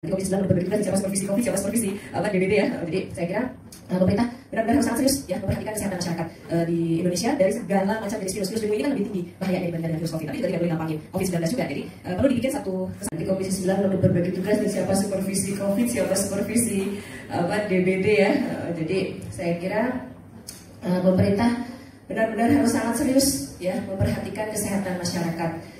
Komisi 9 berbeda juga siapa supervisi DBD ya. Jadi saya kira pemerintah benar-benar harus sangat serius ya memperhatikan kesehatan masyarakat di Indonesia dari segala macam jenis virus dengue ini kan lebih tinggi bahayanya dibandingkan virus COVID, tapi juga tidak boleh gampangin COVID-19 juga. Jadi perlu dibikin satu di Komisi 9 lalu berbagi tugas dan siapa supervisi COVID, siapa supervisi DBD ya. Jadi saya kira pemerintah benar-benar harus sangat serius ya memperhatikan kesehatan masyarakat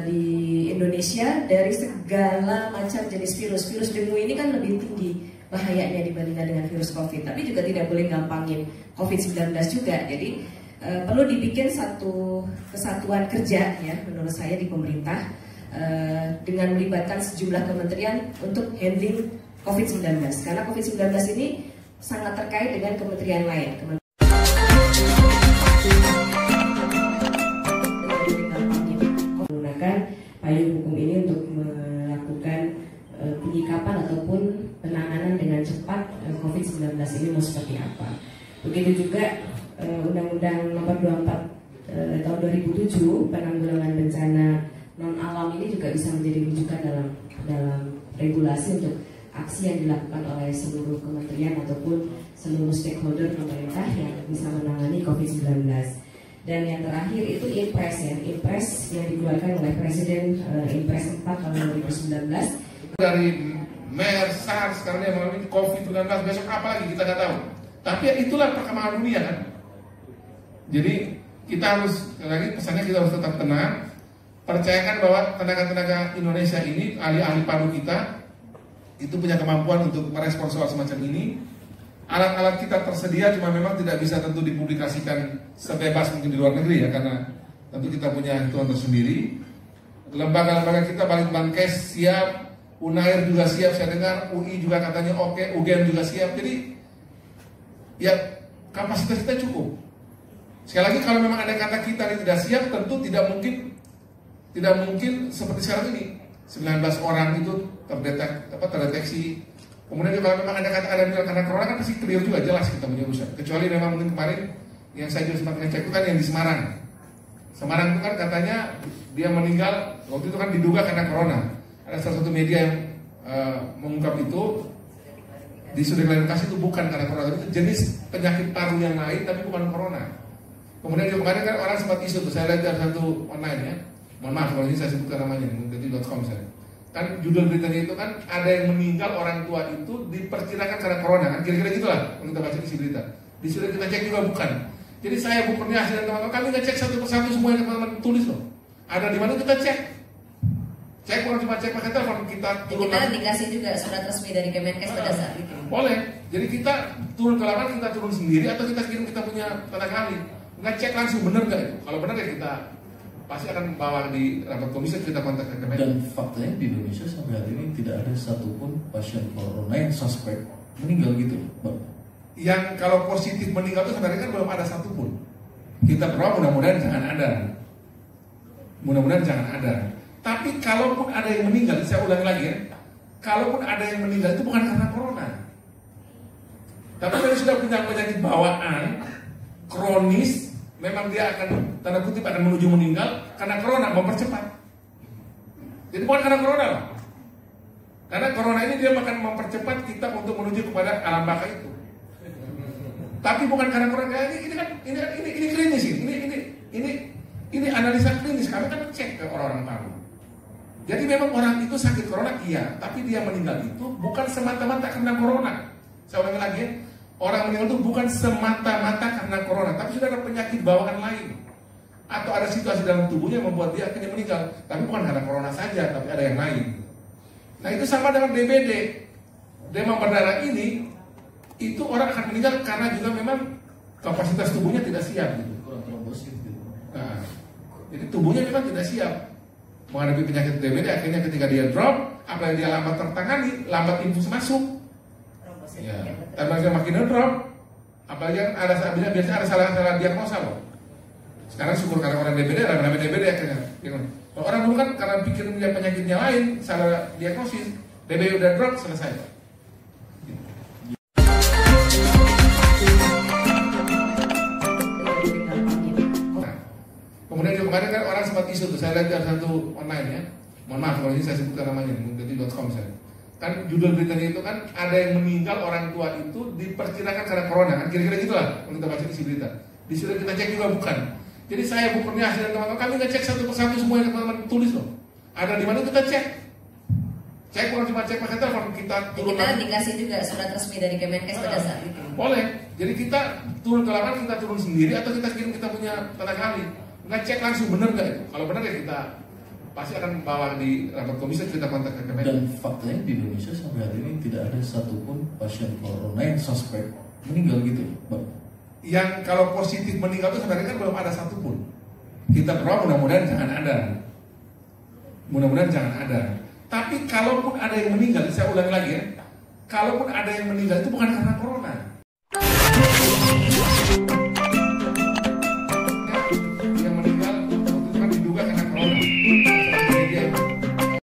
di Indonesia dari segala macam jenis virus. Virus dengue ini kan lebih tinggi bahayanya dibandingkan dengan virus COVID, tapi juga tidak boleh gampangin COVID-19 juga. Jadi perlu dibikin satu kesatuan kerja ya menurut saya di pemerintah dengan melibatkan sejumlah kementerian untuk handling COVID-19, karena COVID-19 ini sangat terkait dengan kementerian lain. Payung hukum ini untuk melakukan penyikapan ataupun penanganan dengan cepat COVID-19 ini mau seperti apa. Begitu juga Undang-Undang Nomor 24 tahun 2007 penanggulangan bencana non alam ini juga bisa menjadi rujukan dalam regulasi untuk aksi yang dilakukan oleh seluruh kementerian ataupun seluruh stakeholder pemerintah yang bisa menangani COVID-19. Dan yang terakhir itu Impres ya, Impres yang dikeluarkan oleh Presiden, Impres 4 tahun 2019. Dari MERS, SARS, sekarang yang mengalami COVID-19, besok apa lagi kita nggak tahu. Tapi ya itulah perkembangan dunia kan. Jadi kita harus, lagi pesannya kita harus tetap tenang, percayakan bahwa tenaga-tenaga Indonesia ini, ahli-ahli paru kita, itu punya kemampuan untuk merespons soal semacam ini. Alat-alat kita tersedia, cuma memang tidak bisa tentu dipublikasikan sebebas mungkin di luar negeri ya, karena tentu kita punya hitungan tersendiri. Lembaga-lembaga kita, Balitbangkes siap, Unair juga siap, saya dengar UI juga katanya oke, UGM juga siap. Jadi ya kapasitas kita cukup. Sekali lagi kalau memang ada kata kita yang tidak siap, tentu tidak mungkin seperti sekarang ini 19 orang itu terdeteksi. Kemudian kalau memang ada kata ada karena corona kan pasti clear juga, jelas kita punya urusan. Kecuali memang mungkin kemarin yang saya juga sempat ngecek itu kan yang di Semarang. Semarang itu kan katanya dia meninggal waktu itu kan diduga karena corona. Ada salah satu media yang mengungkap itu sudah klarifikasi itu bukan karena corona, itu jenis penyakit paru yang lain tapi bukan corona. Kemudian juga kemarin kan orang sempat isu tuh, saya lihat dari satu online ya. Mohon maaf kalau ini saya sebutkan namanya, detik.com saya. Kan judul beritanya itu kan ada yang meninggal orang tua itu diperkirakan karena corona kan, kira-kira gitulah kalau kita baca isi berita. Disuruh kita cek juga bukan. Jadi saya bukannya hasil teman-teman kami ngecek satu persatu semua yang teman-teman tulis loh. Ada di mana kita cek. Cek bukan cuma cek pakai telepon, kita turun. Kita dikasih juga surat resmi dari Kemenkes pada saat itu. Boleh. Jadi kita turun ke lapangan, kita turun sendiri atau kita kirim kita punya tenaga ahli. Ngecek langsung benar nggak itu. Kalau benar ya kita pasti akan bawa di rapat komisi, kita kontak ke Kemenkes. Dan faktanya di Indonesia sampai hari ini tidak ada satupun pasien corona yang suspek meninggal gitu, Bang. Yang kalau positif meninggal itu sebenarnya kan belum ada satupun. Kita berdoa mudah-mudahan jangan ada. Mudah-mudahan jangan ada. Tapi kalaupun ada yang meninggal, saya ulangi lagi ya. Kalaupun ada yang meninggal itu bukan karena corona. Tapi kalau sudah punya penyakit bawaan kronis, memang dia akan tanda kutip akan menuju meninggal karena corona, mempercepat. Jadi bukan karena corona lah. Karena corona ini dia akan mempercepat kita untuk menuju kepada alam baka itu. Tapi bukan karena corona. Ini klinis ini analisa klinis, kami kan cek ke orang-orang paru. Jadi memang orang itu sakit corona iya, tapi dia meninggal itu bukan semata-mata karena corona. Saya ulangi lagi ya. Orang meninggal itu bukan semata-mata karena corona, tapi sudah ada penyakit bawaan lain. Atau ada situasi dalam tubuhnya yang membuat dia akhirnya meninggal. Tapi bukan karena corona saja, tapi ada yang lain. Nah itu sama dengan DBD. Demam berdarah ini, itu orang akan meninggal karena juga memang kapasitas tubuhnya tidak siap. Gitu. Kurang trombosit gitu. Nah, jadi tubuhnya memang tidak siap menghadapi penyakit DBD. Akhirnya ketika dia drop, apalagi dia lambat tertangani, lambat infus masuk. Ya, tapi makin drop, apalagi biasanya ada salah diagnosa loh. Sekarang syukur karena orang DBD, namanya DBD akhirnya. Kalau orang dulu kan karena pikir dia penyakitnya lain, salah diagnosis, DBD udah drop selesai. Nah, kemudian juga kemarin kan orang sempat isu tuh, saya lihat dari satu online ya. Mohon maaf kalau ini saya sebutkan namanya, detik.com saya. kan judul beritanya itu kan ada yang meninggal orang tua itu diperkirakan karena corona kan, kira-kira gitulah kalau kita baca isi berita. Di situ kita cek juga bukan. Jadi saya Bu Kurniasih dan teman-teman kami ngecek satu persatu semua yang teman-teman tulis loh. Ada di mana kita cek. Cek bukan cuma cek pakai telepon, kita turun. Kita dikasih juga surat resmi dari Kemenkes pada saat itu. Boleh. Jadi kita turun ke lapangan, kita turun sendiri atau kita kirim kita punya tenaga ahli. Ngecek langsung benar nggak itu. Kalau benar ya kita pasti akan bawa di rapat komisi, kita kontak ke Kemenkes. Dan faktanya di Indonesia sampai hari ini tidak ada satupun pasien corona yang suspek meninggal gitu, Bang. Yang kalau positif meninggal itu sebenarnya kan belum ada satupun. Kita berdoa mudah-mudahan jangan ada. Mudah-mudahan jangan ada. Tapi kalaupun ada yang meninggal, saya ulangi lagi ya. Kalaupun ada yang meninggal itu bukan karena corona.